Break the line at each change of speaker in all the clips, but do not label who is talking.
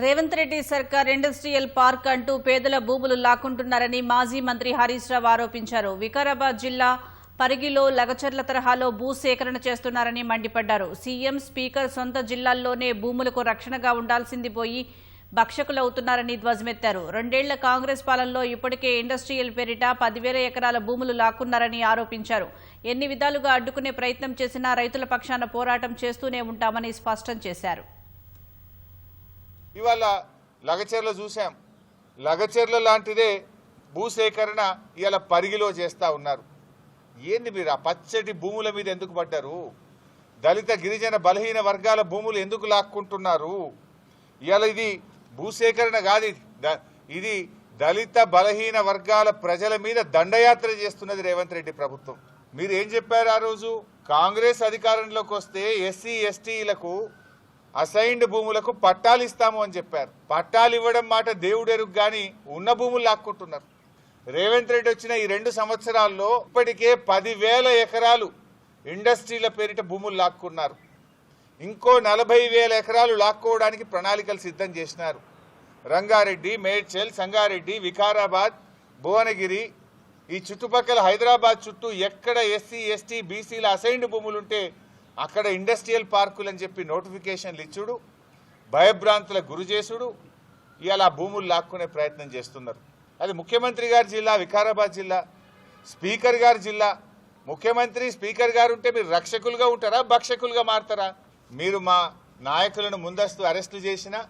రేవంత్ రెడ్డి సర్కార్ industrial park అంటూ పేదల భూములు లాక్కుంటున్నారని మాజీ మంత్రి హరీష్ రావు ఆరోపించారు. వికారాబాద్ జిల్లా పరిగిలో లగచర్ల తరహాలో భూ సేకరణ చేస్తున్నారని మండిపడ్డారు. సీఎం స్పీకర్ సొంత జిల్లాల్లోనే భూములకు రక్షణగా ఉండాల్సింది పోయి భక్షకులవుతున్నారని ధ్వజమెత్తారు. 2 ఏళ్ల కాంగ్రెస్ పాలనలో ఇప్పటికే ఇండస్ట్రియల్ పేరిట 10,000 ఎకరాల భూములు లాక్కున్నారని ఆరోపించారు. ఎన్ని విధాలుగా అడ్డుకునే ప్రయత్నం చేసినా రైతుల పక్షాన పోరాటం చేస్తూనే ఉంటామని స్పష్టం చేశారు.
ఇవాళ లగచెర్ల చూసాం. లగచెర్ల లాంటిదే భూసేకరణ ఇవాళ పరిగిలో చేస్తూ ఉన్నారు. ఏంది మీరు ఆ పచ్చటి భూముల మీద ఎందుకు పడ్డారు? దళిత గిరిజన బలహీన వర్గాల భూములు ఎందుకు లాక్కుంటున్నారు? ఇవాళ ఇది భూసేకరణ కాదు, ఇది దళిత బలహీన వర్గాల ప్రజల మీద దండయాత్ర చేస్తున్నది రేవంత్ రెడ్డి ప్రభుత్వం. మీరు ఏం చెప్పారు ఆ రోజు? కాంగ్రెస్ అధికారంలోకి వస్తే ఎస్సీ ఎస్టీలకు అసైన్డ్ భూములకు పట్టాలు ఇస్తాము అని చెప్పారు. పట్టాలు ఇవ్వడం మాట దేవుడెరుగు గాని ఉన్న భూములు లాక్కుంటున్నారు. రేవంత్ రెడ్డి వచ్చిన ఈ 2 సంవత్సరాల్లో ఇప్పటికే 10,000 ఎకరాలు ఇండస్ట్రీల పేరిట భూములు లాక్కున్నారు. ఇంకో 40,000 ఎకరాలు లాక్కోవడానికి ప్రణాళికలు సిద్ధం చేసినారు. రంగారెడ్డి, మేడ్చల్, సంగారెడ్డి, వికారాబాద్, భువనగిరి, ఈ చుట్టుపక్కల హైదరాబాద్ చుట్టూ ఎక్కడ ఎస్సీ ఎస్టీ బీసీల అసైన్డ్ భూములుంటే అక్కడ ఇండస్ట్రియల్ పార్కులు అని చెప్పి నోటిఫికేషన్లు ఇచ్చుడు, భయభ్రాంతుల గురి చేసుడు, ఇలా భూములు లాక్కునే ప్రయత్నం చేస్తున్నారు. అది ముఖ్యమంత్రి గారి జిల్లా వికారాబాద్ జిల్లా, స్పీకర్ గారి జిల్లా. ముఖ్యమంత్రి స్పీకర్ గారు ఉంటే మీరు రక్షకులుగా ఉంటారా, భక్షకులుగా మారతారా? మీరు మా నాయకులను ముందస్తు అరెస్టులు చేసినా,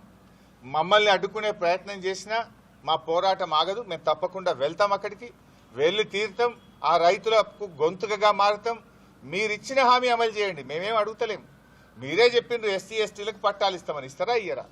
మమ్మల్ని అడ్డుకునే ప్రయత్నం చేసినా మా పోరాటం ఆగదు. మేము తప్పకుండా వెళ్తాం, అక్కడికి వెళ్ళి తీర్థం, ఆ రైతులకు గొంతుకగా మారుతాం. మీరిచ్చిన హామీ అమలు చేయండి, మేమేం అడుగుతలేం. మీరే చెప్పిండ్రు ఎస్సీ ఎస్టీలకు పట్టాలు ఇస్తామని. ఇస్తారా, ఇయ్యరా?